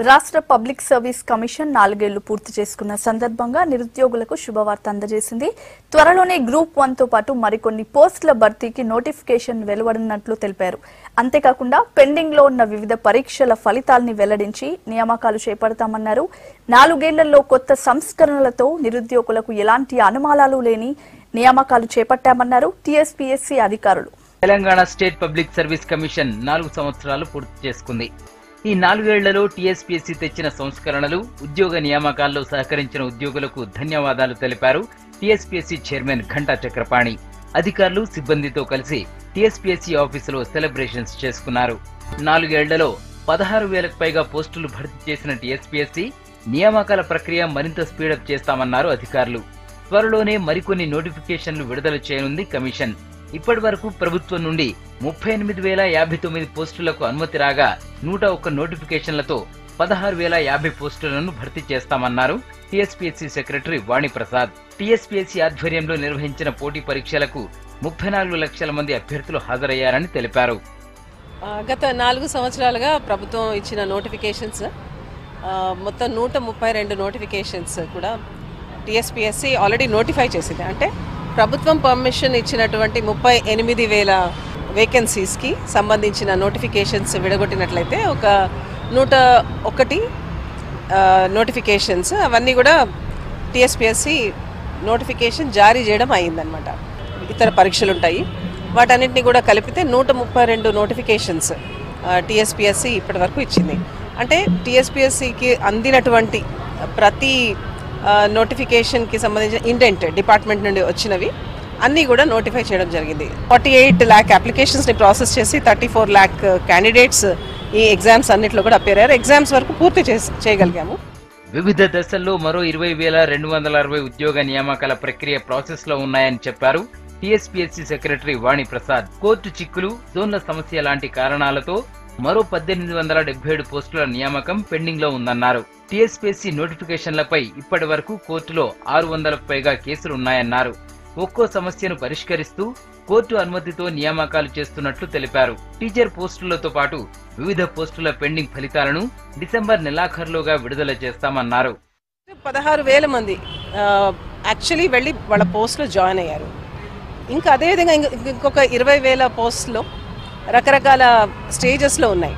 రాష్ట్ర public service commission 4 ఏళ్లు పూర్తి చేసుకున్న సందర్భంగా నిరుద్యోగులకు శుభవార్త అందజేసింది. త్వరలోనే గ్రూప్ 1 తో పాటు మరికొన్ని పోస్టుల భర్తీకి నోటిఫికేషన్ వెలువడనున్నట్లు తెలిపారు. అంతేకాకుండా పెండింగ్ లో ఉన్న వివిధ పరీక్షల ఫలితాల్ని వెల్లడించి నియామకాలు చేపడతామన్నారు. 4 ఏళ్లలో కొత్త సంస్కరణలతో నిరుద్యోగులకు ఎలాంటి అనుమానాలు లేని నియామకాలు చేపట్టామన్నారు టీఎస్పీఎస్సీ అధికారులు. Telangana state public service commission 4 సంవత్సరాలు పూర్తి చేసుకుంది. ఈ 4 ఏళ్లలో టీఎస్పీఎస్సీ తెచ్చిన సంస్కరణలు, ఉద్యోగ నియామకాల్లో సహకరించిన ఉద్యోగులకు ధన్యవాదాలు తెలిపారు టీఎస్పీఎస్సీ చైర్మన్ ఘంటా చక్రపాణి. అధికారులు, సిబ్బందితో కలిసి టీఎస్పీఎస్సీ ఆఫీసులో సెలబ్రేషన్స్ చేసుకున్నారు. 4 ఏళ్లలో 16,000కు పైగా పోస్టులు భర్తీ చేసిన టీఎస్పీఎస్సీ నియామకాల ప్రక్రియ మరింత స్పీడప్ చేస్తామన్నారు అధికారులు. త్వరలోనే మరికొన్ని నోటిఫికేషన్లు విడుదల చేయనుంది కమిషన్. ఇప్పటి వరకు ప్రభుత్వం నుండి 38,059 పోస్టులకు అనుమతి రాగా 101 నోటిఫికేషన్లతో 16,050 పోస్టులను భర్తీ చేస్తామన్నారు టీఎస్పీఎస్సీ సెక్రటరీ వాణిప్రసాద్. టీఎస్పీఎస్సీ ఆధ్వర్యంలో నిర్వహించిన పోటీ పరీక్షలకు 34 లక్షల మంది అభ్యర్థులు హాజరయ్యారని తెలిపారు. గత 4 సంవత్సరాలుగా ప్రభుత్వం ఇచ్చిన నోటిఫికేషన్స్ మొత్తం 132 నోటిఫికేషన్స్ కూడా టీఎస్పీఎస్సీ ఆల్రెడీ నోటిఫై చేసింది. అంటే ప్రభుత్వం పర్మిషన్ ఇచ్చినటువంటి 38,000 వేకెన్సీస్కి సంబంధించిన నోటిఫికేషన్స్ విడగొట్టినట్లయితే ఒక 101 నోటిఫికేషన్స్ అవన్నీ కూడా టీఎస్పీఎస్సీ నోటిఫికేషన్ జారీ చేయడం అయ్యిందనమాట. ఇతర పరీక్షలు ఉంటాయి, వాటన్నింటినీ కూడా కలిపితే 132 నోటిఫికేషన్స్ టీఎస్పీఎస్సీ ఇప్పటి వరకు ఇచ్చింది. అంటే టీఎస్పీఎస్సీకి అందినటువంటి ప్రతి నోటిఫికేషన్కి సంబంధించిన ఇండెంట్ డిపార్ట్మెంట్ నుండి వచ్చినవి అన్నీ కూడా నోటిఫై చేయడం జరిగింది. 48 lakh అప్లికేషన్స్ని ప్రాసెస్ చేసి 34 lakh క్యాండిడేట్స్ ఈ ఎగ్జామ్స్ అన్నింటిలో కూడా అపేర్ అయ్యారు. ఎగ్జామ్స్ వరకు పూర్తి చేయగలిగాము. వివిధ దశల్లో మరో 20,260 ఉద్యోగ నియామకాల ప్రక్రియ ప్రాసెస్ లో ఉన్నాయని చెప్పారు టీఎస్పీఎస్సీ సెక్రటరీ వాణిప్రసాద్. కోర్టు చిక్కులు, జోన్ల సమస్య లాంటి కారణాలతో మరో 1877 పోస్టుల నియామకం పెండింగ్ లో ఉందన్నారు. టీఎస్పీఎస్సీ నోటిఫికేషన్లపై ఇప్పటి వరకు కోర్టులో 600కు పైగా కేసులున్నాయన్నారు. ఒక్కో సమస్యను పరిష్కరిస్తూ కోర్టు అనుమతితో నియామకాలు చేస్తున్నట్లు తెలిపారు. టీచర్ పోస్టులతో పాటు వివిధ పోస్టుల పెండింగ్ ఫలితాలను డిసెంబర్ నెలాఖరులోగా విడుదల చేస్తామన్నారు. 16,000 మంది యాక్చువల్లీ వెళ్ళి వాళ్ళ పోస్టులో జాయిన్ అయ్యారు. ఇంకా అదేవిధంగా ఇంకొక 20,000 పోస్టులో రకరకాల స్టేజెస్లో ఉన్నాయి.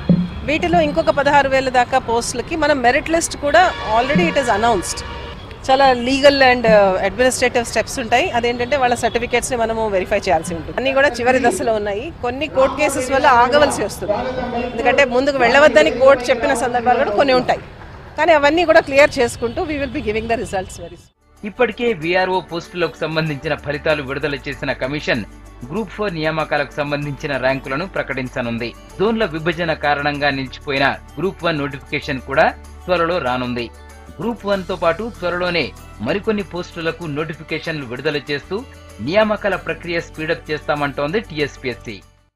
వీటిలో ఇంకొక 16,000 దాకా పోస్టులకి మనం మెరిట్ లిస్ట్ కూడా ఆల్రెడీ ఇట్ ఈస్ అనౌన్స్డ్. చాలా లీగల్ అండ్ అడ్మినిస్ట్రేటివ్ స్టెప్స్ ఉంటాయి. అదేంటంటే వాళ్ళ సర్టిఫికేట్స్ని మనము వెరిఫై చేయాల్సి ఉంటుంది. అన్నీ కూడా చివరి దశలో ఉన్నాయి. కొన్ని కోర్టు కేసెస్ వల్ల ఆగవలసి వస్తుంది, ఎందుకంటే ముందుకు వెళ్ళవద్దని కోర్టు చెప్పిన సందర్భాలు కూడా కొన్ని ఉంటాయి. కానీ అవన్నీ కూడా క్లియర్ చేసుకుంటూ we will be giving the results very soon. ఇప్పటికే వీఆర్ఓ పోస్టులకు సంబంధించిన ఫలితాలు విడుదల చేసిన కమిషన్ గ్రూప్ 4 నియామకాలకు సంబంధించిన ర్యాంకులను ప్రకటించనుంది. జోన్ల విభజన కారణంగా నిలిచిపోయిన గ్రూప్ 1 నోటిఫికేషన్ కూడా త్వరలో రానుంది. గ్రూప్ 1 తో పాటు త్వరలోనే మరికొన్ని పోస్టులకు నోటిఫికేషన్లు విడుదల చేస్తూ నియామకాల ప్రక్రియ స్పీడప్ చేస్తామంటోంది టీఎస్పీఎస్సీ.